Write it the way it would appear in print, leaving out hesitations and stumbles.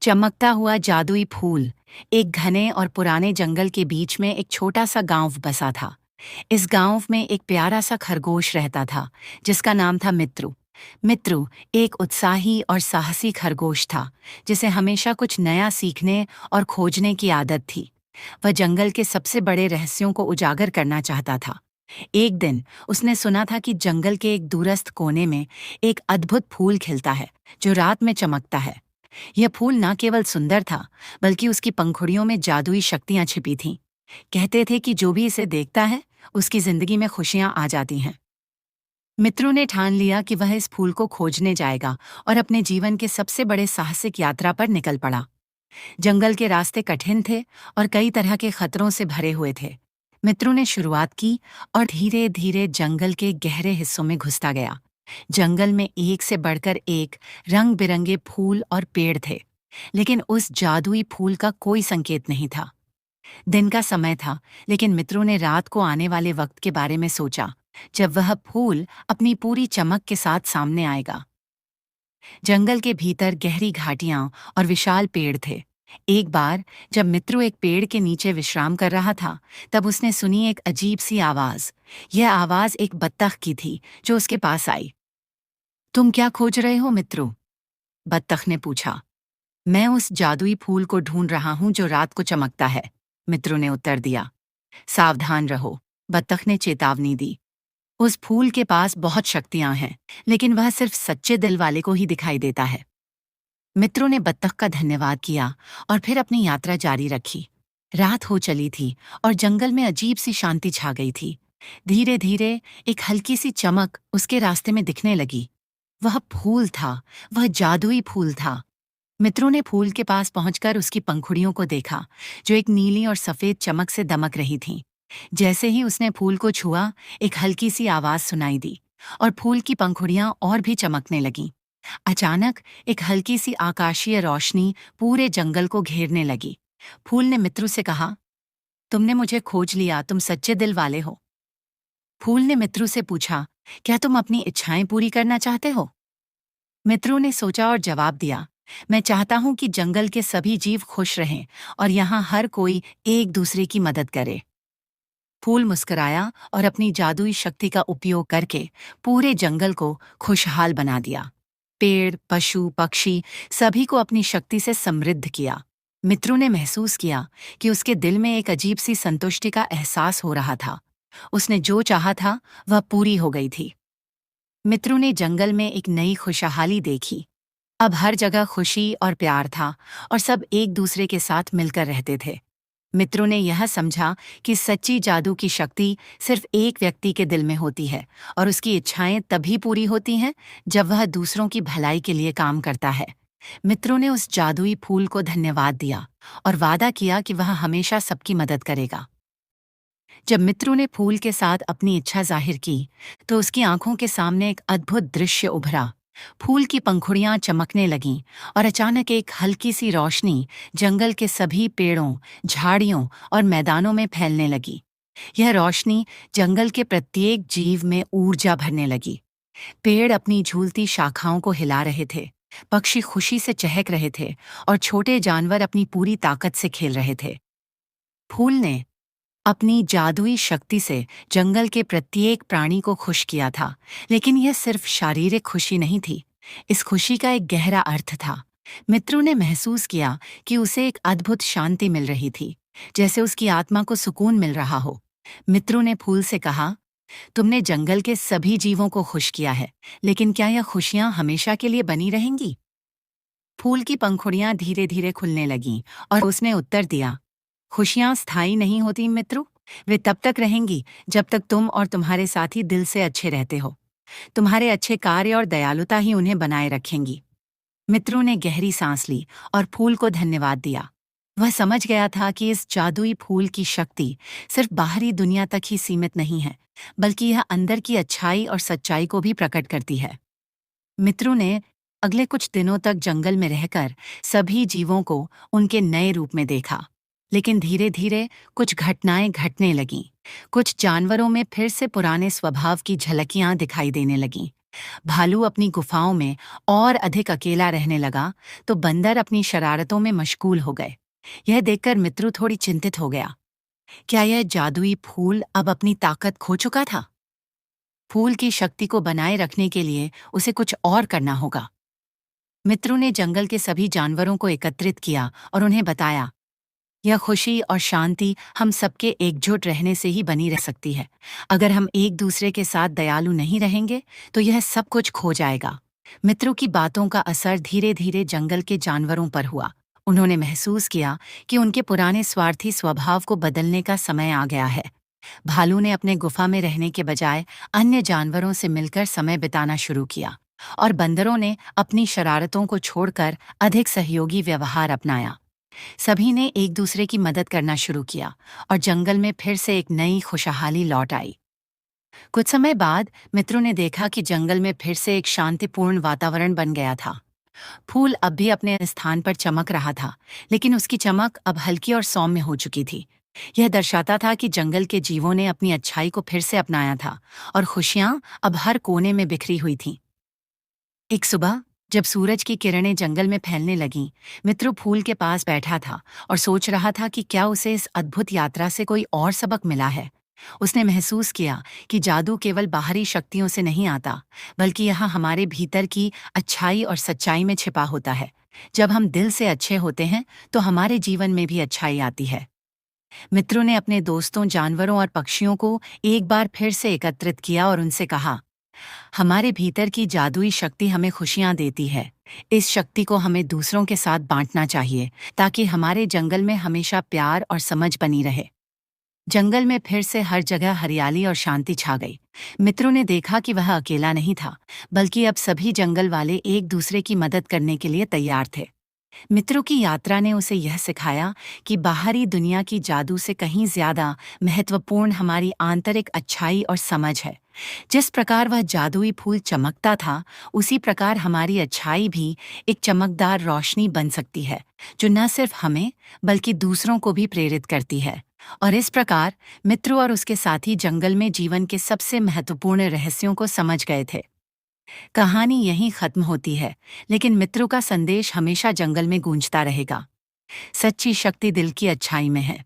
चमकता हुआ जादुई फूल। एक घने और पुराने जंगल के बीच में एक छोटा सा गांव बसा था। इस गांव में एक प्यारा सा खरगोश रहता था, जिसका नाम था मित्रु। मित्रु एक उत्साही और साहसी खरगोश था, जिसे हमेशा कुछ नया सीखने और खोजने की आदत थी। वह जंगल के सबसे बड़े रहस्यों को उजागर करना चाहता था। एक दिन उसने सुना था कि जंगल के एक दूरस्थ कोने में एक अद्भुत फूल खिलता है, जो रात में चमकता है। यह फूल न केवल सुंदर था, बल्कि उसकी पंखुड़ियों में जादुई शक्तियां छिपी थीं। कहते थे कि जो भी इसे देखता है, उसकी जिंदगी में खुशियां आ जाती हैं। मित्रों ने ठान लिया कि वह इस फूल को खोजने जाएगा और अपने जीवन के सबसे बड़े साहसिक यात्रा पर निकल पड़ा। जंगल के रास्ते कठिन थे और कई तरह के खतरों से भरे हुए थे। मित्रों ने शुरुआत की और धीरे धीरे जंगल के गहरे हिस्सों में घुसता गया। जंगल में एक से बढ़कर एक रंग बिरंगे फूल और पेड़ थे, लेकिन उस जादुई फूल का कोई संकेत नहीं था। दिन का समय था, लेकिन मित्रों ने रात को आने वाले वक्त के बारे में सोचा, जब वह फूल अपनी पूरी चमक के साथ सामने आएगा। जंगल के भीतर गहरी घाटियां और विशाल पेड़ थे। एक बार जब मित्रु एक पेड़ के नीचे विश्राम कर रहा था, तब उसने सुनी एक अजीब सी आवाज। यह आवाज एक बत्तख की थी, जो उसके पास आई। तुम क्या खोज रहे हो मित्रु? बत्तख ने पूछा। मैं उस जादुई फूल को ढूंढ रहा हूं जो रात को चमकता है, मित्रु ने उत्तर दिया। सावधान रहो, बत्तख ने चेतावनी दी। उस फूल के पास बहुत शक्तियां हैं, लेकिन वह सिर्फ सच्चे दिल वाले को ही दिखाई देता है। मित्रों ने बत्तख का धन्यवाद किया और फिर अपनी यात्रा जारी रखी। रात हो चली थी और जंगल में अजीब सी शांति छा गई थी। धीरे धीरे एक हल्की सी चमक उसके रास्ते में दिखने लगी। वह फूल था, वह जादुई फूल था। मित्रों ने फूल के पास पहुंचकर उसकी पंखुड़ियों को देखा, जो एक नीली और सफेद चमक से दमक रही थीं। जैसे ही उसने फूल को छुआ, एक हल्की सी आवाज सुनाई दी और फूल की पंखुड़ियां और भी चमकने लगीं। अचानक एक हल्की सी आकाशीय रोशनी पूरे जंगल को घेरने लगी। फूल ने मित्रु से कहा, तुमने मुझे खोज लिया, तुम सच्चे दिल वाले हो। फूल ने मित्रु से पूछा, क्या तुम अपनी इच्छाएं पूरी करना चाहते हो? मित्रों ने सोचा और जवाब दिया, मैं चाहता हूं कि जंगल के सभी जीव खुश रहें और यहाँ हर कोई एक दूसरे की मदद करे। फूल मुस्कुराया और अपनी जादुई शक्ति का उपयोग करके पूरे जंगल को खुशहाल बना दिया। पेड़, पशु, पक्षी सभी को अपनी शक्ति से समृद्ध किया। मित्रों ने महसूस किया कि उसके दिल में एक अजीब सी संतुष्टि का एहसास हो रहा था। उसने जो चाहा था, वह पूरी हो गई थी। मित्रों ने जंगल में एक नई खुशहाली देखी। अब हर जगह खुशी और प्यार था और सब एक दूसरे के साथ मिलकर रहते थे। मित्रों ने यह समझा कि सच्ची जादू की शक्ति सिर्फ एक व्यक्ति के दिल में होती है और उसकी इच्छाएं तभी पूरी होती हैं जब वह दूसरों की भलाई के लिए काम करता है। मित्रों ने उस जादुई फूल को धन्यवाद दिया और वादा किया कि वह हमेशा सबकी मदद करेगा। जब मित्रों ने फूल के साथ अपनी इच्छा जाहिर की, तो उसकी आंखों के सामने एक अद्भुत दृश्य उभरा। फूल की पंखुड़ियां चमकने लगीं और अचानक एक हल्की सी रोशनी जंगल के सभी पेड़ों, झाड़ियों और मैदानों में फैलने लगी। यह रोशनी जंगल के प्रत्येक जीव में ऊर्जा भरने लगी। पेड़ अपनी झूलती शाखाओं को हिला रहे थे, पक्षी खुशी से चहक रहे थे और छोटे जानवर अपनी पूरी ताकत से खेल रहे थे। फूल ने अपनी जादुई शक्ति से जंगल के प्रत्येक प्राणी को खुश किया था, लेकिन यह सिर्फ शारीरिक खुशी नहीं थी। इस खुशी का एक गहरा अर्थ था। मित्रों ने महसूस किया कि उसे एक अद्भुत शांति मिल रही थी, जैसे उसकी आत्मा को सुकून मिल रहा हो। मित्रों ने फूल से कहा, तुमने जंगल के सभी जीवों को खुश किया है, लेकिन क्या यह खुशियां हमेशा के लिए बनी रहेंगी? फूल की पंखुड़ियां धीरे धीरे खुलने लगीं और उसने उत्तर दिया, खुशियां स्थायी नहीं होती मित्रों, वे तब तक रहेंगी जब तक तुम और तुम्हारे साथी दिल से अच्छे रहते हो। तुम्हारे अच्छे कार्य और दयालुता ही उन्हें बनाए रखेंगी। मित्रों ने गहरी सांस ली और फूल को धन्यवाद दिया। वह समझ गया था कि इस जादुई फूल की शक्ति सिर्फ बाहरी दुनिया तक ही सीमित नहीं है, बल्कि यह अंदर की अच्छाई और सच्चाई को भी प्रकट करती है। मित्रों ने अगले कुछ दिनों तक जंगल में रहकर सभी जीवों को उनके नए रूप में देखा। लेकिन धीरे धीरे कुछ घटनाएं घटने लगीं। कुछ जानवरों में फिर से पुराने स्वभाव की झलकियां दिखाई देने लगीं। भालू अपनी गुफाओं में और अधिक अकेला रहने लगा, तो बंदर अपनी शरारतों में मशगूल हो गए। यह देखकर मित्रु थोड़ी चिंतित हो गया। क्या यह जादुई फूल अब अपनी ताकत खो चुका था? फूल की शक्ति को बनाए रखने के लिए उसे कुछ और करना होगा। मित्रों ने जंगल के सभी जानवरों को एकत्रित किया और उन्हें बताया, यह खुशी और शांति हम सबके एकजुट रहने से ही बनी रह सकती है। अगर हम एक दूसरे के साथ दयालु नहीं रहेंगे, तो यह सब कुछ खो जाएगा। मित्रों की बातों का असर धीरे धीरे जंगल के जानवरों पर हुआ। उन्होंने महसूस किया कि उनके पुराने स्वार्थी स्वभाव को बदलने का समय आ गया है। भालू ने अपने गुफा में रहने के बजाय अन्य जानवरों से मिलकर समय बिताना शुरू किया, और बंदरों ने अपनी शरारतों को छोड़कर अधिक सहयोगी व्यवहार अपनाया। सभी ने एक दूसरे की मदद करना शुरू किया और जंगल में फिर से एक नई खुशहाली लौट आई। कुछ समय बाद मित्रों ने देखा कि जंगल में फिर से एक शांतिपूर्ण वातावरण बन गया था। फूल अब भी अपने स्थान पर चमक रहा था, लेकिन उसकी चमक अब हल्की और सौम्य हो चुकी थी। यह दर्शाता था कि जंगल के जीवों ने अपनी अच्छाई को फिर से अपनाया था और खुशियां अब हर कोने में बिखरी हुई थीं। एक सुबह जब सूरज की किरणें जंगल में फैलने लगीं, मित्रू फूल के पास बैठा था और सोच रहा था कि क्या उसे इस अद्भुत यात्रा से कोई और सबक मिला है। उसने महसूस किया कि जादू केवल बाहरी शक्तियों से नहीं आता, बल्कि यह हमारे भीतर की अच्छाई और सच्चाई में छिपा होता है। जब हम दिल से अच्छे होते हैं, तो हमारे जीवन में भी अच्छाई आती है। मित्रों ने अपने दोस्तों, जानवरों और पक्षियों को एक बार फिर से एकत्रित किया और उनसे कहा, हमारे भीतर की जादुई शक्ति हमें खुशियां देती है। इस शक्ति को हमें दूसरों के साथ बांटना चाहिए, ताकि हमारे जंगल में हमेशा प्यार और समझ बनी रहे। जंगल में फिर से हर जगह हरियाली और शांति छा गई। मित्रों ने देखा कि वह अकेला नहीं था, बल्कि अब सभी जंगल वाले एक दूसरे की मदद करने के लिए तैयार थे। मित्रों की यात्रा ने उसे यह सिखाया कि बाहरी दुनिया की जादू से कहीं ज्यादा महत्वपूर्ण हमारी आंतरिक अच्छाई और समझ है। जिस प्रकार वह जादुई फूल चमकता था, उसी प्रकार हमारी अच्छाई भी एक चमकदार रोशनी बन सकती है, जो न सिर्फ हमें बल्कि दूसरों को भी प्रेरित करती है। और इस प्रकार मित्रों और उसके साथी जंगल में जीवन के सबसे महत्वपूर्ण रहस्यों को समझ गए थे। कहानी यहीं खत्म होती है, लेकिन मित्रों का संदेश हमेशा जंगल में गूंजता रहेगा। सच्ची शक्ति दिल की अच्छाई में है।